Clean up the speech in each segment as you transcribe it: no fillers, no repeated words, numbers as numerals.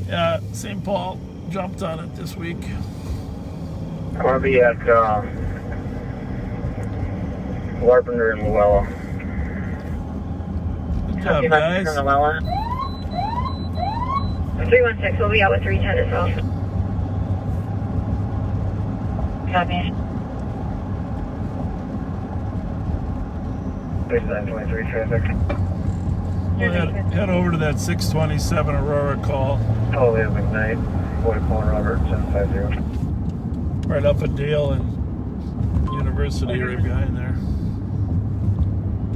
Yeah, St. Paul jumped on it this week. I want to be at Larpenter and Luella. Good job, guys. 316, we'll be out with 310 as well. Copy. 3923 traffic. We'll head over to that 627 Aurora call. Oh, they have McKnight, 44 Robert, 750. Right up at Dale and University, right behind there.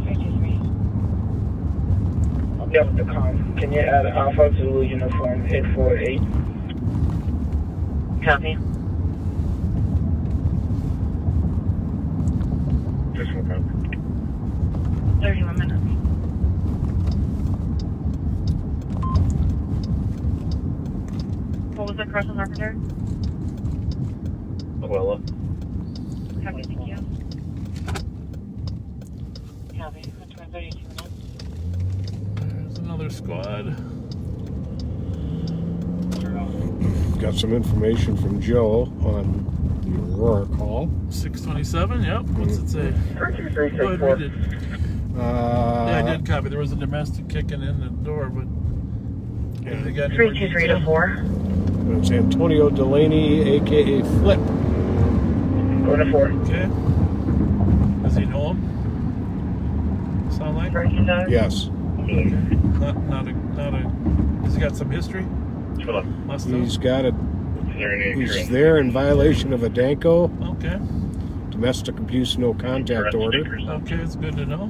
323. Yep, the com. Can you add Alpha Zulu uniform 848? Copy. Just one copy. 31 minutes. What was the cross on Larpenter? Luella. Copy, thank you. Copy, 32 minutes. There's another squad. Got some information from Joe on the Aurora call. 627, yep. What's it say? 323 Go ahead, read it. Yeah, I did copy. There was a domestic kicking in the door, but have they got any more 323 detail? to 4. It's Antonio Delaney, a.k.a. Flip. Going to 4. Okay. Does he know him? Sound like? Yes. Not a. Has he got some history? Must have. He's got a. He's there in violation of a Danko Okay. domestic abuse no contact order. Okay, it's good to know.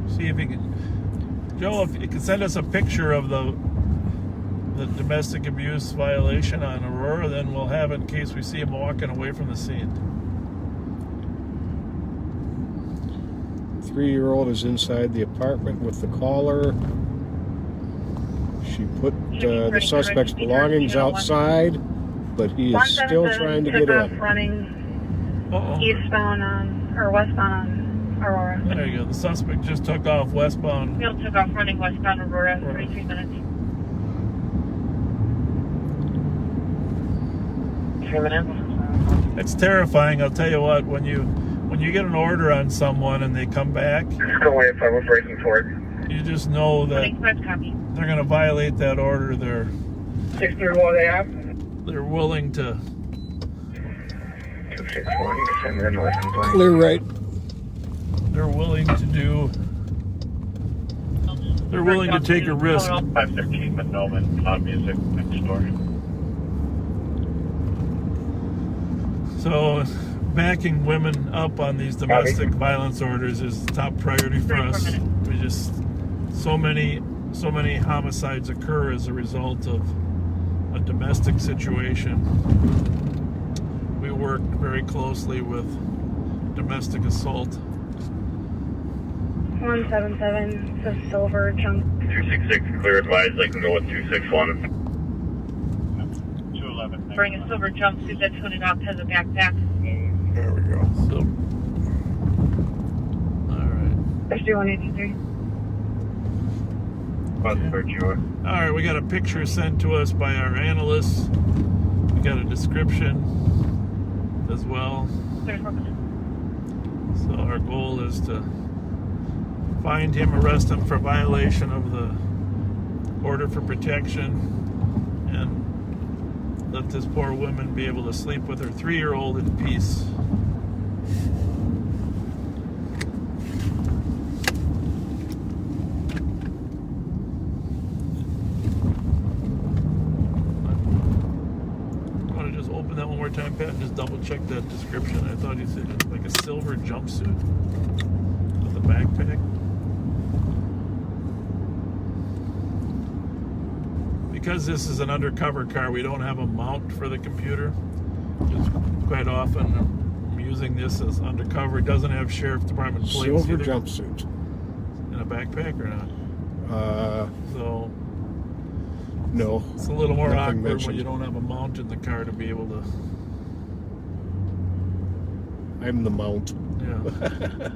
See if he can. Joe, if you can send us a picture of the domestic abuse violation on Aurora, then we'll have it in case we see him walking away from the scene. 3-year-old is inside the apartment with the caller. She put the suspect's belongings outside, but he is still trying to get in. Running Uh-oh. eastbound on, or westbound on Aurora. There you go. The suspect just took off westbound. Field took off running westbound Aurora, 33 minutes. 3 minutes. It's terrifying. I'll tell you what. When you get an order on someone and they come back, Just go away if I was breaking for it. you just know that 25 copy. they're going to violate that order. 631 AM. They're willing to. 261, you can send me a noise complaint. Clear right. They're willing to do. They're willing to take a risk. 513 Melbourne, Loud Music, next door. So, backing women up on these domestic violence orders is top priority for us. We just so many homicides occur as a result of a domestic situation. We work very closely with domestic assault. 177, the silver chunk. 266, clear advised, I can go with 261. 211. Bring a silver jumpsuit that's hooded up, has a backpack. There we go. So, all right. 3183. All right, we got a picture sent to us by our analysts. We got a description as well. 34 minutes. So our goal is to find him, arrest him for violation of the order for protection, and let this poor woman be able to sleep with her 3-year-old in peace. Want to just open that one more time, Pat, and just double check that description? I thought you said it was like a silver jumpsuit with a backpack. Because this is an undercover car, we don't have a mount for the computer. Just quite often I'm using this as undercover. It doesn't have sheriff department plates Silver either. jumpsuit. In a backpack or not? So No. it's a little more Nothing awkward when mentioned. you don't have a mount in the car to be able to. I'm the mount. Yeah.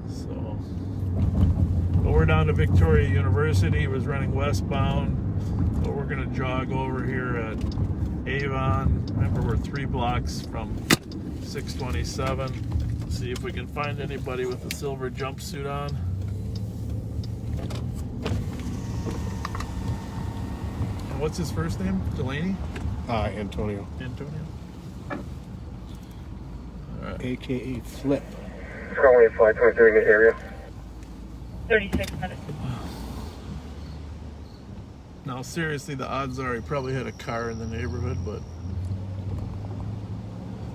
So But we're down to Victoria University. He was running westbound. But we're going to jog over here at Avon. Remember, we're 3 blocks from 627. See if we can find anybody with a silver jumpsuit on. And what's his first name? Delaney? Antonio. Antonio? Alright. AKA Flip. Currently at 523 in the area. 36 minutes. Now, seriously, the odds are he probably had a car in the neighborhood, but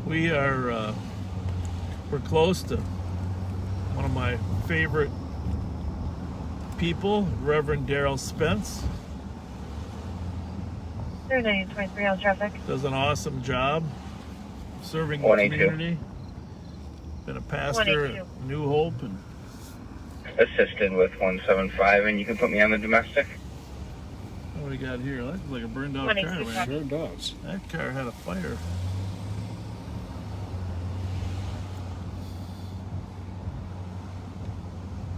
we are, we're close to one of my favorite people, Reverend Daryl Spence. 3923 on traffic. Does an awesome job serving the 182. community. Been a pastor 182. at New Hope, and Assisted with 175, and you can put me on the domestic. what do we got here? That looks like a burned out 182. car, man. Sure does. That car had a fire.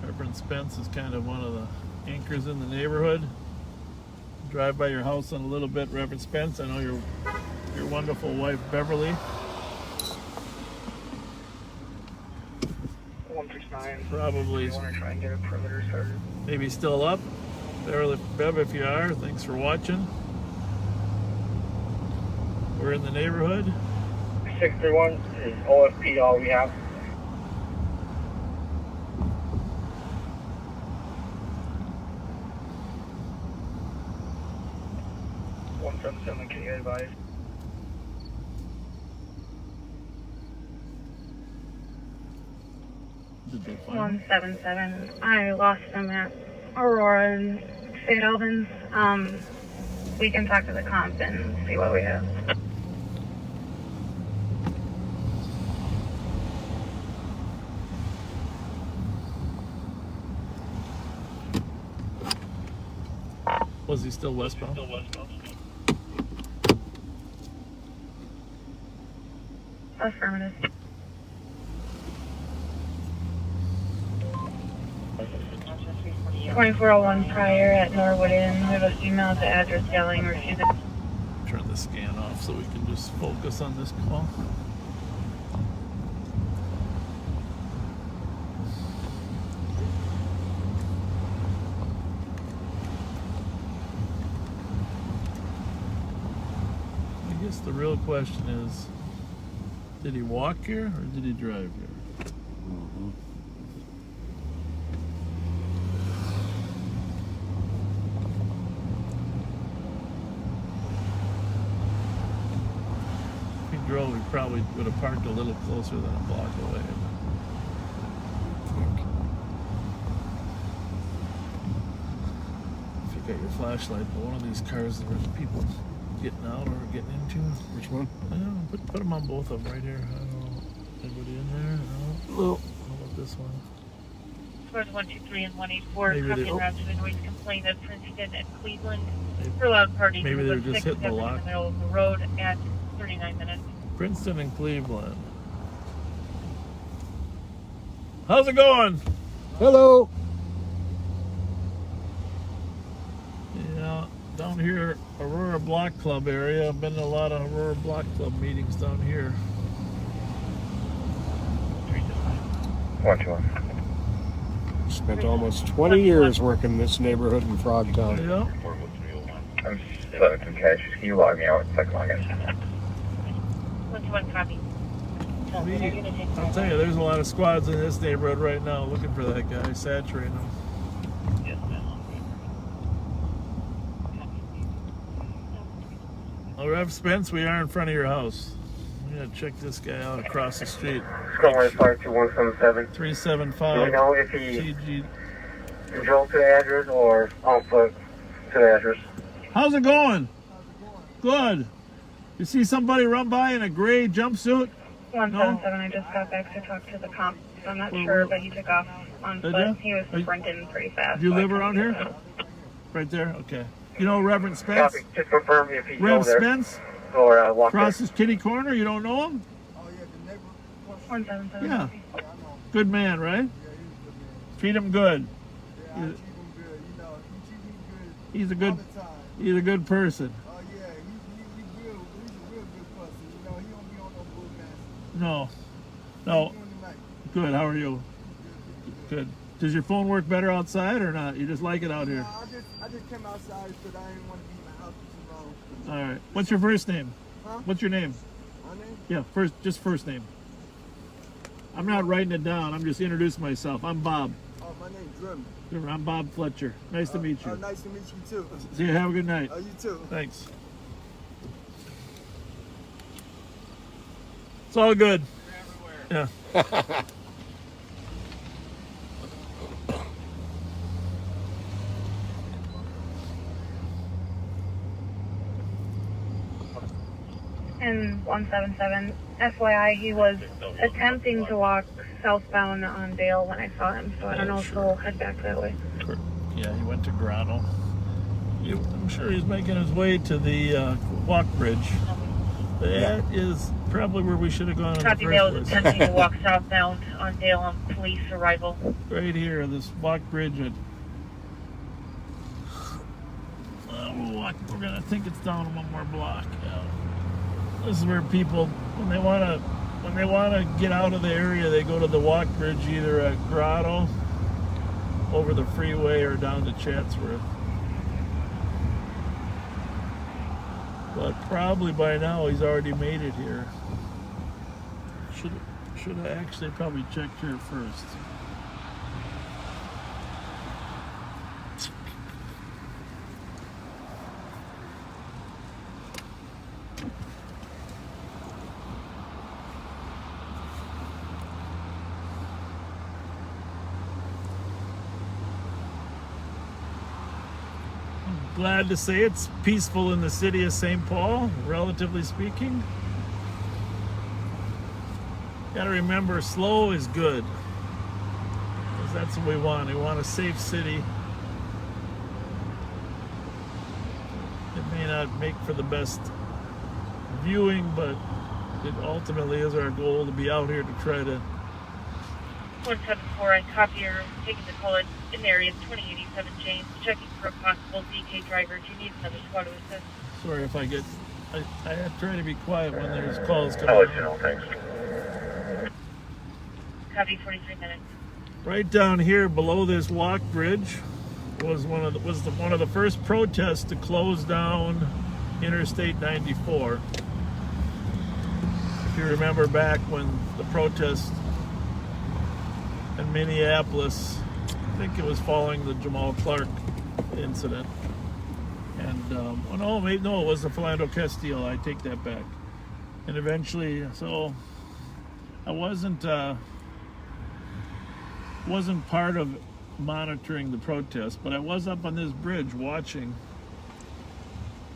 Reverend Spence is kind of one of the anchors in the neighborhood. Drive by your house in a little bit, Reverend Spence. I know your wonderful wife, Beverly. 169. Probably You want to try and get a perimeter started? maybe still up. Beverly, Bev, if you are, thanks for watching. We're in the neighborhood. 631 is OFP all we have. 177, can you advise? Did they find him? 177. I lost him at Aurora and St. Albans. We can talk to the comp and see what we have. Was he still westbound? Affirmative. .2401 prior at Norwood Inn. We have a female at the address yelling, refusing. Turn the scan off so we can just focus on this call. I guess the real question is, did he walk here or did he drive here? If he drove, he probably would have parked a little closer than a block away. If you got your flashlight, but one of these cars, there's people getting out or getting into. Which one? I don't know, put them on both of them right here. I don't know. Anybody in there? No. How about this one? Towards 123 and 184. Maybe they- Copy around to a noise complaint at Princeton and Cleveland. Maybe- For loud parties. maybe It they're was just 6 hitting the in lock. the middle of the road at 39 minutes. Princeton and Cleveland. How's it going? Hello. Yeah, down here, Aurora Block Club area. I've been to a lot of Aurora Block Club meetings down here. 121. Spent almost 20 years working in this neighborhood in Frogtown. Yeah. I'm still at some cash. Can you log me out so I can log in? 121 copy. I'll tell you, there's a lot of squads in this neighborhood right now looking for that guy, saturating him. Well, Rev Spence, we are in front of your house. We gotta check this guy out across the street. Score 52177. Do we 375 know if he TG. drove to the address or on foot to the address? How's it going? Good. You see somebody run by in a gray jumpsuit? 177. I just got back to talk to the comp. I'm not sure, but he took off on Did foot. ya? He was sprinting pretty fast. Do you so I live couldn't around get here? him. Right there? Okay. You know Reverend Spence? Copy. Just confirm if he Rev drove there Spence? or walked there. Across this kitty corner? You don't know him? 177. Yeah. Good man, right? Treat him good. I treat him good. You know, he treat me good. He's a good, all the time. he's a good person. Oh yeah, he's a real good person. You know, he don't be on no bull mess. No, How no, you doing tonight? good. How are you? Good. Does your phone work better outside or not? You just like it out here? I just came outside because I didn't want to be in my house for too long. All right. What's your first name? Huh? What's your name? My name? Yeah, just first name. I'm not writing it down. I'm just introducing myself. I'm Bob. Oh, my name's Grim. I'm Bob Fletcher. Nice to meet you. Nice to meet you too. See you. Have a good night. You too. Thanks. It's all good. Yeah. And 177, FYI, he was attempting to walk southbound on Dale when I saw him, so I don't know if he'll head back that way. Yeah, he went to Grotto. I'm sure he's making his way to the walk bridge. That is probably where we should have gone in the Copy, Dale first was place. attempting to walk southbound on Dale on police arrival. Right here, this walk bridge at... we'll walk, we're gonna think it's down one more block. Yeah. This is where people, when they wanna get out of the area, they go to the walk bridge either at Grotto, over the freeway, or down to Chatsworth. But probably by now he's already made it here. Should have actually probably checked here first. Glad to say it's peaceful in the city of St. Paul, relatively speaking. Gotta remember, slow is good. Because that's what we want. We want a safe city. It may not make for the best viewing, but it ultimately is our goal to be out here to try to... 174, I copy her, taking the call in the area 2087 James, checking for a possible DK driver. Do you need another squad to assist? Sorry if I get... I try to be quiet when there's calls coming. I'll let you know, thanks. Copy, 43 minutes. Right down here below this walk bridge was one of the first protests to close down Interstate 94. If you remember back when the protest in Minneapolis, I think it was following the Jamal Clark incident. And, no, it was the Philando Castile. I take that back. And eventually, so I wasn't part of monitoring the protest, but I was up on this bridge watching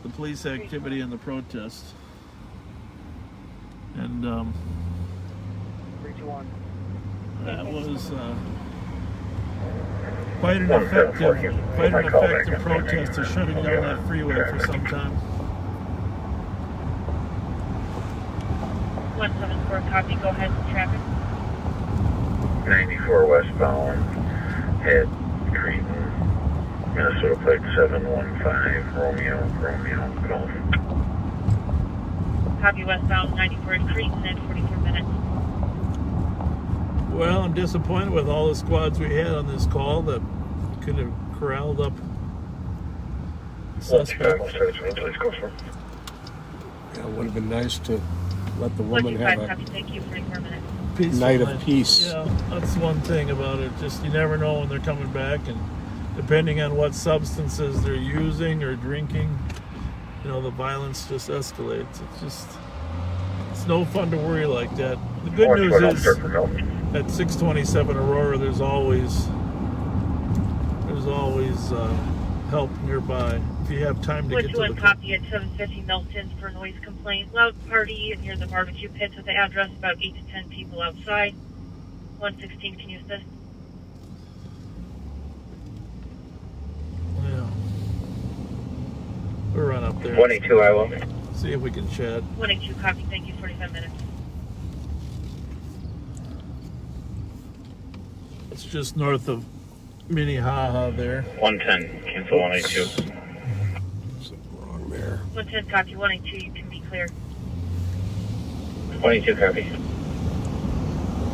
the police activity and the protest. And that was quite an effective protest to shutting down that freeway for some time. 174, copy, go ahead, traffic. 94 westbound, head Cretan, Minnesota plate 715, Romeo, Golf. Copy, westbound 94 in Cretan in 44 minutes. Well, I'm disappointed with all the squads we had on this call that could have corralled up suspects. Yeah, it would have been nice to let the woman have 125, a copy, thank you, 44 minutes. Peaceful night of peace. Yeah, that's one thing about it. Just you never know when they're coming back, and depending on what substances they're using or drinking, the violence just escalates. It's no fun to worry like that. The good news is at 627 Aurora, there's always help nearby if you have time to get to the... Copy at 750 Milton for noise complaint. Loud party near the barbecue pits with the address, about 8 to 10 people outside. 116, can you assist? Yeah. We'll run up there. 22, I will. See if we can chat. 182, copy, thank you, 45 minutes. It's just north of Minnehaha there. 110, cancel 182. Something wrong there. 110 copy, 182, you can be clear. 182 copy.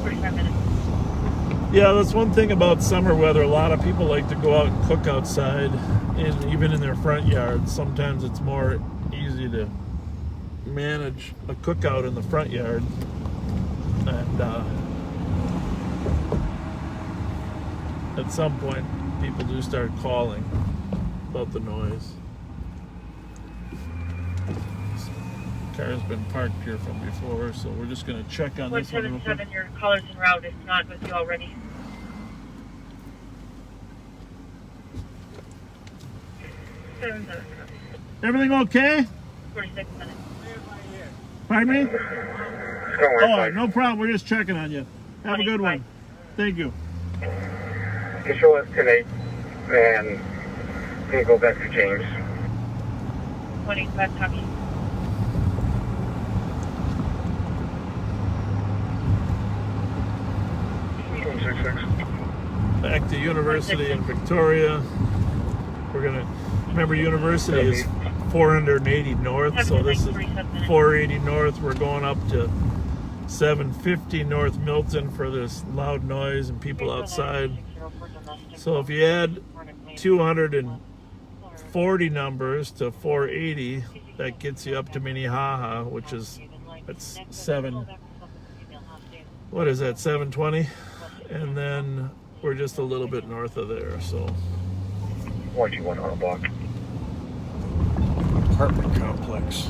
45 minutes. Yeah, that's one thing about summer weather. A lot of people like to go out and cook outside, and even in their front yards. Sometimes it's more easy to manage a cookout in the front yard. And at some point, people do start calling about the noise. This car's been parked here from before, so we're just going to check on this one real quick. 177, your caller's en route. It's not with you already. Everything okay? 46 minutes. Pardon me? Let's go Oh, no problem. We're just checking on you. Have a good one. Thank you. You show us today, and we'll go back to James. 185 copy. Back to University in Victoria. We're gonna remember University is 480 north, so this is 480 north. We're going up to 750 North Milton for this loud noise and people outside. So if you add 240 numbers to 480, that gets you up to Minnehaha, which is that's 720, and then we're just a little bit north of there. So 121 on a block. Apartment complex.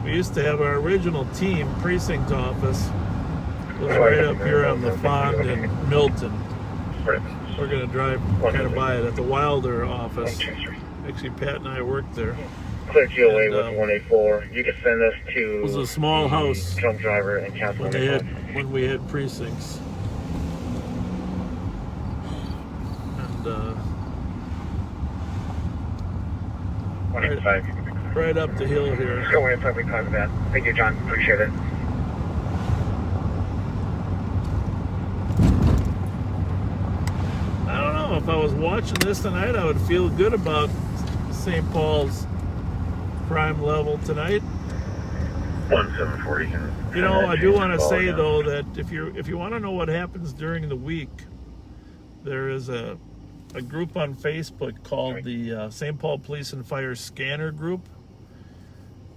we used to have our original team precinct office was right up here on the Fond in Milton. We're going to drive kind of by it at the Wilder office. Actually, Pat and I worked there. Clear GOA with 184. You can send us to. It was a small house Trump driver and cancel when we had precincts. And 185. right up the hill here. Let's go 185. We copy that. Thank you, John. Appreciate it. I don't know, if I was watching this tonight, I would feel good about St. Paul's crime level tonight. 1740. You know, I do want to say though that if you want to know what happens during the week, there is a group on Facebook called the St. Paul Police and Fire Scanner Group.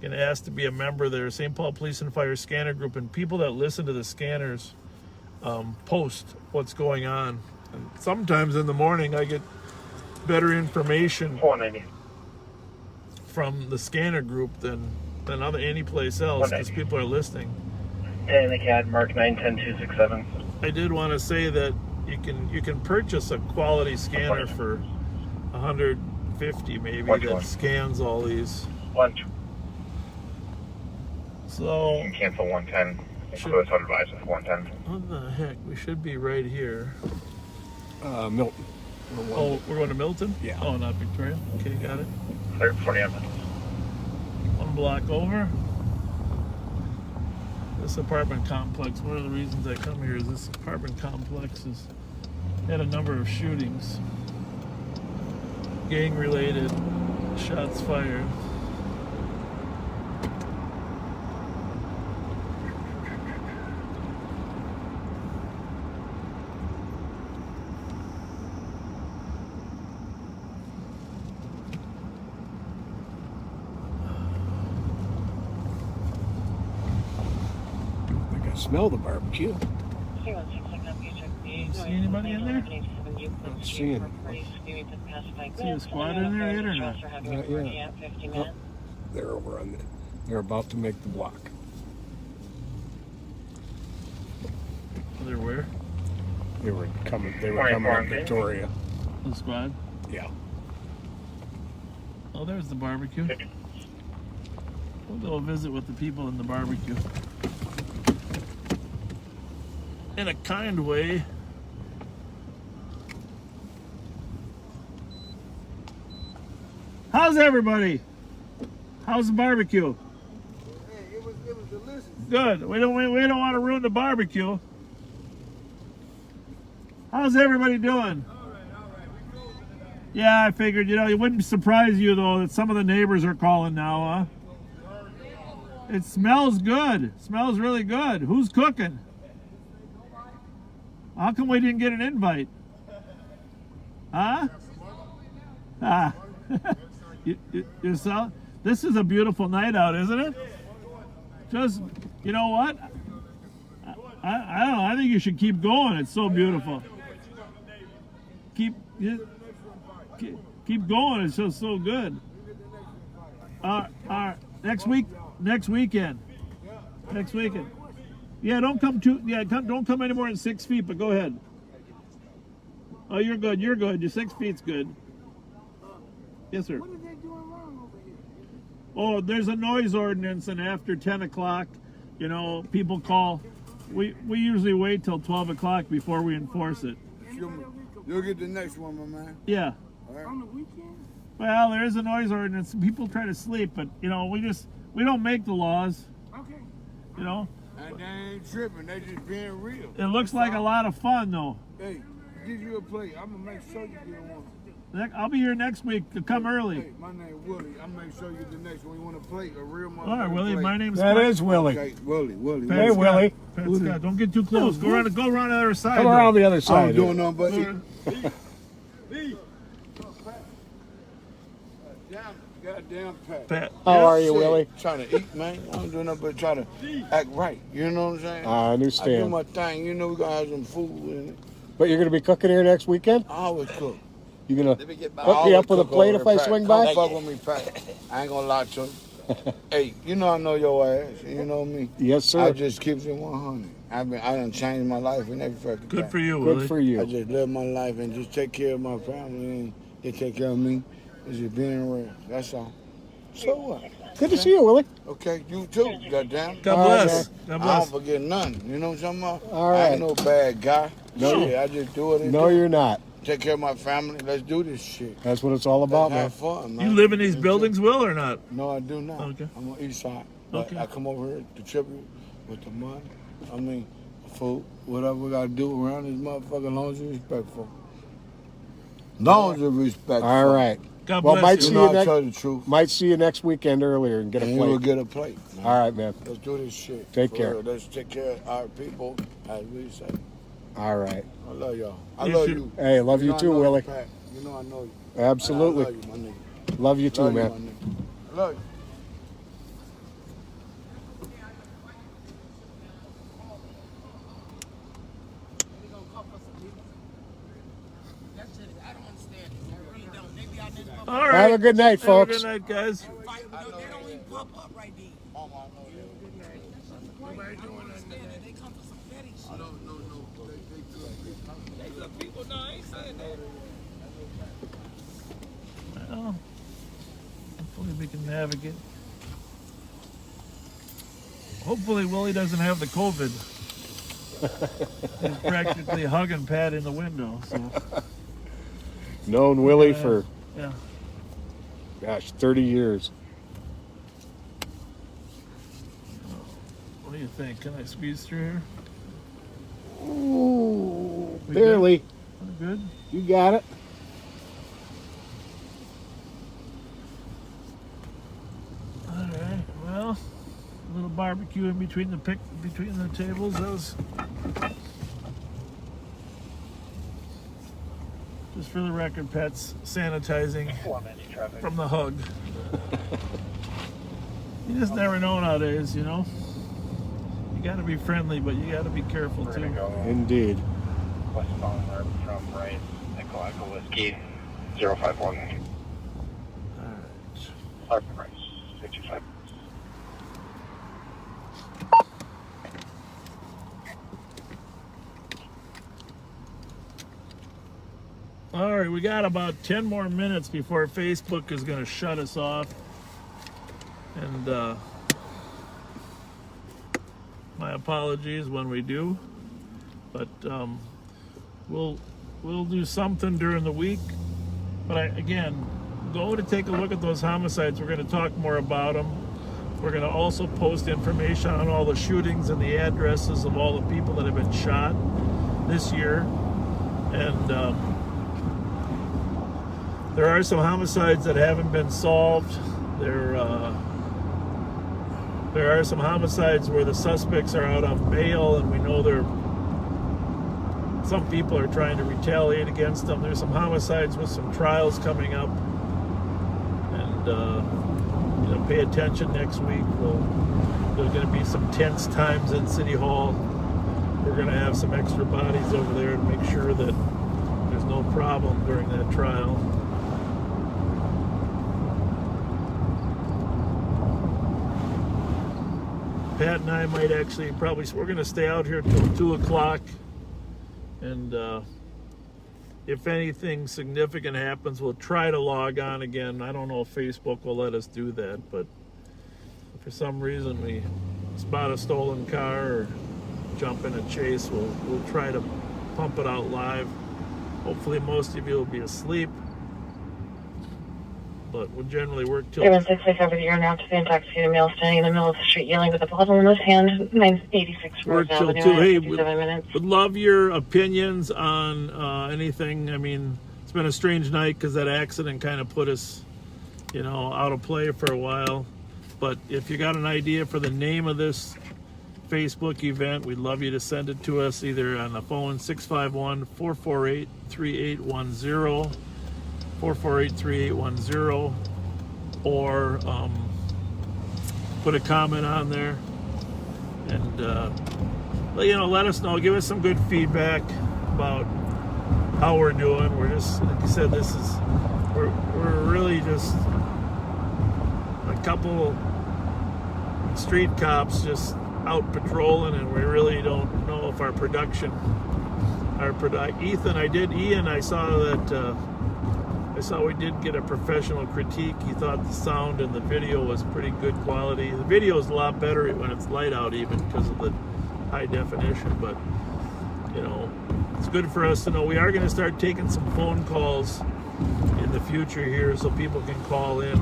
You can ask to be a member there, St. Paul Police and Fire Scanner Group, and people that listen to the scanners post what's going on. And sometimes in the morning I get better information 490. from the scanner group than any place else because people are listening. And the CAD Mark 910267. I did want to say that you can purchase a quality scanner for $150 maybe that scans all these. So You can cancel 110. Include us advised with 110. what the heck? We should be right here. Milton. Oh, we're going to Milton? Yeah. Oh, not Victoria. Okay, got it. Clear 40 minutes. One block over. This apartment complex, one of the reasons I come here is this apartment complex has had a number of shootings. Gang related, shots fired. Smell the barbecue. See anybody in there? Not seeing it. See the squad in there yet or not? Not yet. Oh, they're over on they're about to make the block. They're where? They were coming up Victoria. The squad? Yeah. Oh, there's the barbecue. We'll go visit with the people in the barbecue. In a kind way. How's everybody? How's the barbecue? Hey, it was delicious. Good. We don't want to ruin the barbecue. How's everybody doing? All right. We closing it out. Yeah, I figured. It wouldn't surprise you though that some of the neighbors are calling now, huh? It smells good. It smells really good. Who's cooking? How come we didn't get an invite? Huh? Ah. you saw? This is a beautiful night out, isn't it? Just, you know what? I don't know. I think you should keep going. It's so beautiful. Keep going. It's just so good. Next weekend. Yeah, don't come any more than 6 feet. But go ahead. Oh, you're good. You're good. Your 6 feet's good. Yes, sir. What are they doing wrong over here? Oh, there's a noise ordinance, and after 10 o'clock, people call. We usually wait till 12 o'clock before we enforce it. You'll get the next one, my man. Yeah. All right. On the weekend? Well, there is a noise ordinance. People try to sleep, but we don't make the laws. Okay. And they ain't tripping. They just being real. it looks like a lot of fun, though. Hey, give you a plate. I'm gonna make sure you get one. I'll be here next week. Come early. Hey, my name's Willie. I'm gonna make sure you get the next one. You want a plate, a real motherfucker. All right, Willie. plate. My name's That Mike. is Willie. Okay, Willie. Pat Hey, Scott. Willie. Pat Scott. Don't get too close. Go around the other side. Come though. around the other I side. don't doing nothing but eat. Goddamn Pat. Pat. How are you, Willie? Trying to eat, man. I don't do nothing but try to act right. You know what I'm saying? I I do understand. my thing. You know we gonna have some food in it. But you're going to be cooking here next weekend? I always cook. You going to hook me always up with a cook plate over if I there, swing Pat. by? Don't fuck with me, Pat. I ain't gonna lie to you. Hey, you know I know your ass. You know me. Yes, sir. I just keep it 100. I done changed my life in every fucking Good time. for you, Willie. Good for I you. just live my life and just take care of my family and they take care of me. It's just being real. That's all. So what? Good to see you, Willie. Okay, you too, goddamn. God All right, bless. man. God I bless. don't forget nothing. You know what I'm talking about? All I right. ain't no bad guy. No. Shit, I just do it. No, you're not. Take care of my family. Let's do this shit. That's what it's all about, Let's man. have fun, man. You live in these Enjoy. buildings, Will, or not? No, I do not. Okay. I'm on the east side. But Okay. I come over here to tribute with the money. I mean, food, whatever we got to do around this motherfucker, as long as you're respectful. Long as you're respectful. All right. God Well, bless might you. see You know, you I next. tell you the truth. Might see you next weekend earlier and get a And you will plate. get a plate. Man. All right, man. Let's do this shit. Take For care. real. Let's take care of our people, as we say. All right. I love y'all. I You love too. you. Hey, love you know I too, know you, Willie. Pat. You know I know you. Absolutely. I love you, my nigga. Love you too, Love you, man. my nigga. I love you. All right. Have a good night, Have a folks. good night, guys. Well, hopefully we can navigate. Hopefully Willie doesn't have the COVID. He's practically hugging Pat in the window. So Known Willie for, yeah. gosh, 30 years. What do you think? Can I squeeze through here? Ooh, We barely. We're good. You got it. All right. Well, a little barbecue in between the tables. Those. Just for the record, Pat's sanitizing from the hug. You just never know nowadays, you know. You got to be friendly, but you got to be careful too. Indeed. Westbound from right, Nikolai Whiskey, 051. All right. Sorry, right, 65. All right, we got about 10 more minutes before Facebook is going to shut us off. And my apologies when we do. But we'll do something during the week. But again, go to take a look at those homicides. We're going to talk more about them. We're going to also post information on all the shootings and the addresses of all the people that have been shot this year. And there are some homicides that haven't been solved. There are some homicides where the suspects are out on bail, and we know some people are trying to retaliate against them. There's some homicides with some trials coming up, and pay attention next week. There's going to be some tense times in City Hall. We're going to have some extra bodies over there to make sure that there's no problem during that trial. Pat and I might actually we're going to stay out here till 2 o'clock, and if anything significant happens, we'll try to log on again. I don't know if Facebook will let us do that, but if for some reason we spot a stolen car or jump in a chase, we'll try to pump it out live. Hopefully most of you will be asleep, but we'll generally work till... 766 over the air now to the intoxicated male standing in the middle of the street yelling with a bottle in his hand, 986 Work Rose till Avenue, 2. Hey, 57 minutes. would love your opinions on anything. I mean, it's been a strange night because that accident kind of put us, out of play for a while. But if you got an idea for the name of this Facebook event, we'd love you to send it to us either on the phone, 651-448-3810, 448-3810, or put a comment on there, and let us know. Give us some good feedback about how we're doing. We're just, like I said, we're really just a couple street cops just out patrolling, and we really don't know if our production, Ian, I saw we did get a professional critique. He thought the sound and the video was pretty good quality. The video is a lot better when it's light out, even because of the high definition, but it's good for us to know. We are going to start taking some phone calls in the future here, so people can call in.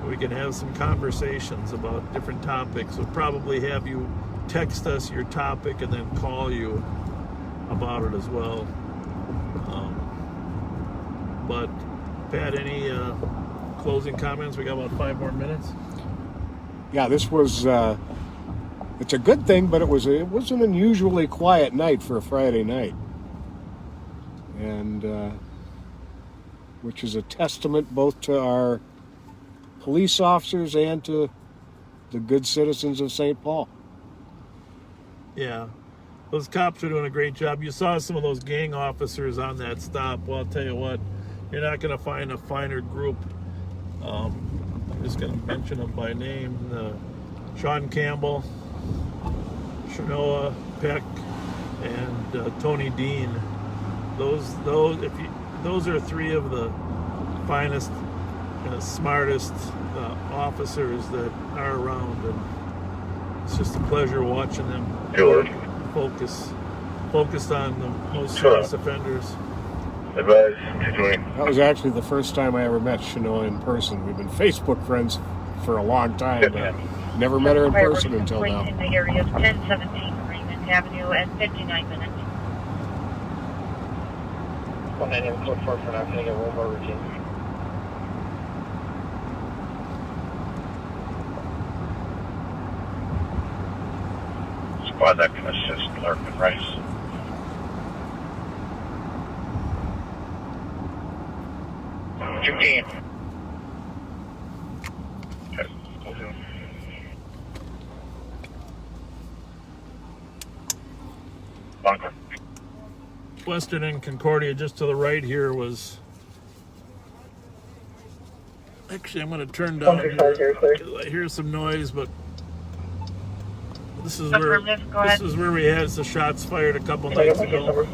We can have some conversations about different topics. We'll probably have you text us your topic and then call you about it as well. But Pat, any closing comments? We got about 5 more minutes. Yeah, this was it's a good thing, but it was an unusually quiet night for a Friday night, and which is a testament both to our police officers and to the good citizens of St. Paul. Yeah, those cops are doing a great job. You saw some of those gang officers on that stop. Well, I'll tell you what, you're not going to find a finer group. I'm just going to mention them by name. Sean Campbell, Shanoa Peck, and Tony Dean. Those are 3 of the finest and smartest officers that are around, and it's just a pleasure watching them focused on the most serious offenders. Advise 220. That was actually the first time I ever met Shanoa in person. We've been Facebook friends for a long time, but never met her in person until now. In the area of 1017 Raymond Avenue at 59 minutes. 198 code 4 for now. Can I get one more routine? Squad that can assist Clerk and Rice. Team. Okay. Bunker. Western and Concordia, just to the right here, was... Actually, I'm going to turn down here because I hear some noise, but this is where we had the shots fired a couple nights ago.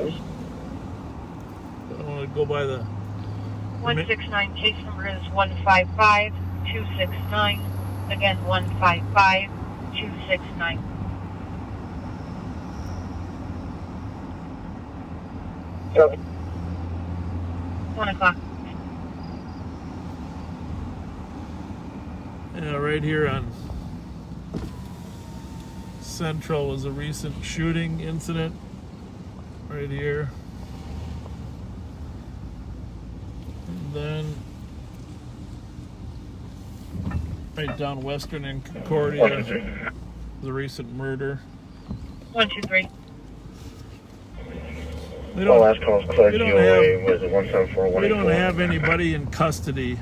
I want to go by the 169 case number is 155269. Again, 155269. Yep. 1 o'clock. Yeah, right here on Central was a recent shooting incident. Right here. And then right down Western and Concordia was a recent murder. 123. We Well, last call's clear. we don't GOA was it 174 we don't have anybody in custody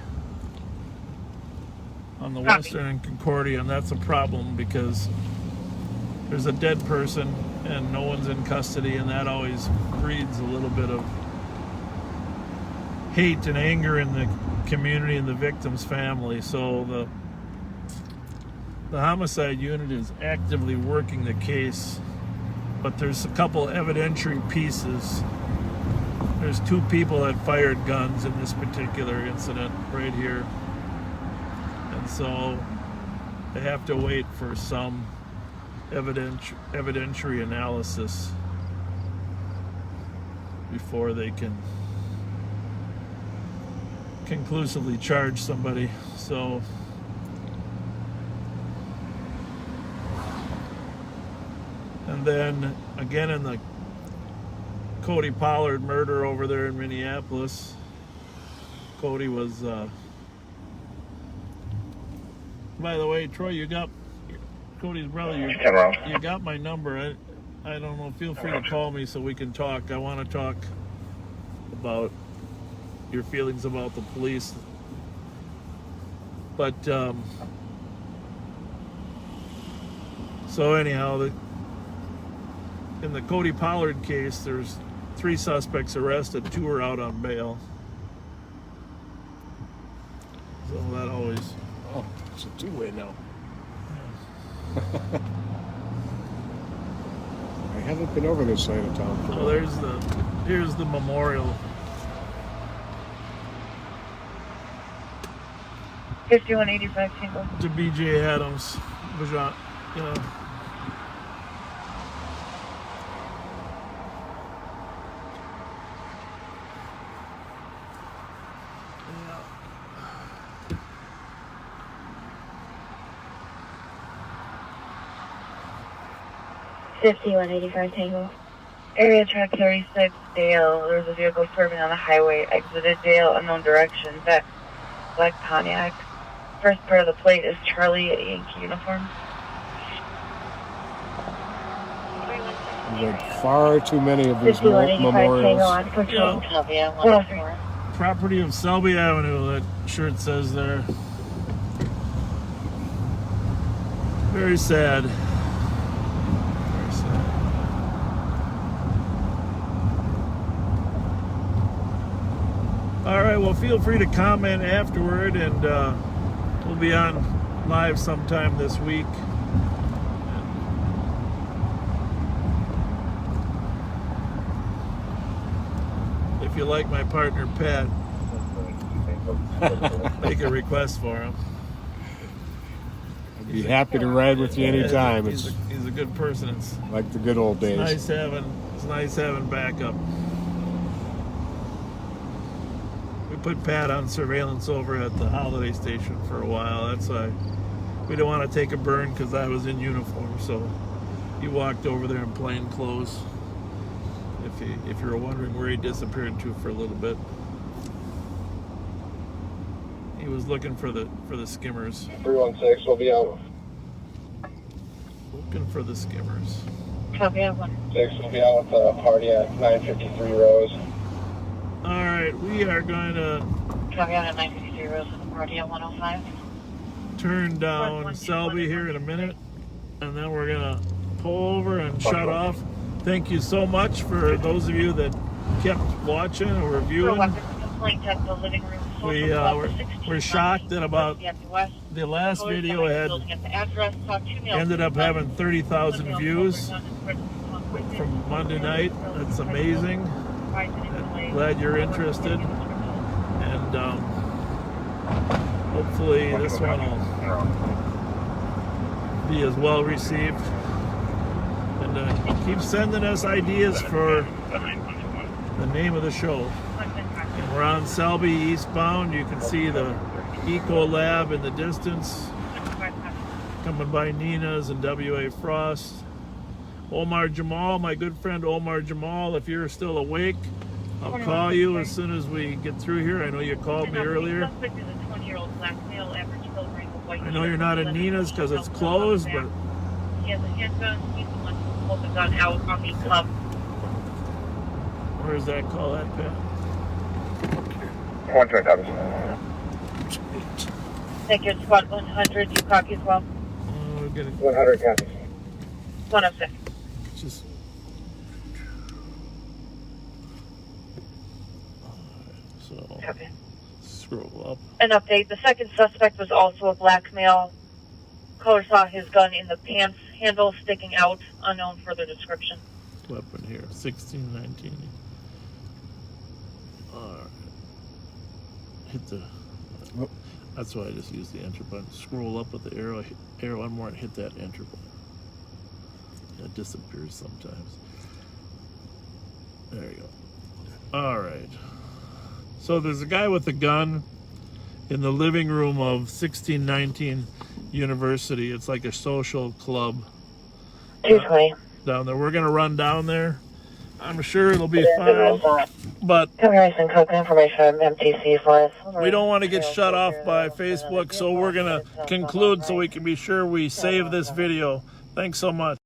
on the Copy. Western and Concordia, and that's a problem because there's a dead person and no one's in custody, and that always breeds a little bit of hate and anger in the community and the victim's family. So the homicide unit is actively working the case, but there's a couple evidentiary pieces. There's 2 people that fired guns in this particular incident right here, and so they have to wait for some evidentiary analysis before they can conclusively charge somebody. So and then again in the Cody Pollard murder over there in Minneapolis, Cody was by the way, Troy, you got Cody's brother, you got my number. I don't know, feel free to call me so we can talk. I want to talk about your feelings about the police. But so anyhow, in the Cody Pollard case, there's 3 suspects arrested, 2 are out on bail. So that always... Oh, it's a 2-way now. I haven't been over this side of town for a while. Here's the memorial. 5185 single. To B.J. Adams, you know. Yeah. 5185 Tango. Area track 36, Dale. There was a vehicle swerving on the highway. Exited Dale, unknown direction. Back, black Pontiac. First part of the plate is Charlie at Yankee uniform. We've had far too many of these 5185 Tango memorials. on control. Yeah. Property of Selby Avenue, that shirt says there. Very sad. Very sad. All right, well, feel free to comment afterward, and we'll be on live sometime this week. If you like my partner Pat, make a request for him. I'd be happy to ride with you anytime. He's It's a good person. It's like the good old days. nice having backup. We put Pat on surveillance over at the Holiday Station for a while. That's why we didn't want to take a burn because I was in uniform. So he walked over there in plain clothes. If you were wondering where he disappeared to for a little bit, he was looking for the skimmers. 316 will be out. Looking for the skimmers. Copy, I have one. 6 will be out with the party at 953 Rose. All right, we are going to Copy, I have 953 Rose with the party at 105. turn down Selby here in a minute, and then we're gonna pull over and shut off. Thank you so much for those of you that kept watching or For a reviewing. weapons complaint at the living room. We're shocked that about the last video had ended up having 30,000 views from Monday night. That's amazing. Glad you're interested, and hopefully this one will be as well received. And keep sending us ideas for the name of the show. And we're on Selby eastbound. You can see the Eco Lab in the distance. coming by Nina's and W.A. Frost. Omar Jamal, my good friend Omar Jamal, if you're still awake, I'll call you as soon as we get through here. I know you called me earlier. I know you're not in Nina's because it's closed, but He has a handgun. He's the one who pulled the gun out on the club. where's that call at, Pat? 100 copies. Thank you, Squad 100. You copy as well? We're getting 100 copies. 106. just. So Copy. scroll up. An update. The second suspect was also a black male. Caller saw his gun in the pants handle sticking out. Unknown further description. Weapon here, 1619. Alright. Hit the. Oh. That's why I just use the enter button. Scroll up with the arrow one more and hit that enter button. It disappears sometimes. There you go. Alright. So there's a guy with a gun in the living room of 1619 University. It's like a social club 220. down there. We're gonna run down there. I'm sure it'll be fine, but Comparison code information from MTC for us. we don't want to get shut off by Facebook, so we're gonna conclude so we can be sure we save this video. Thanks so much.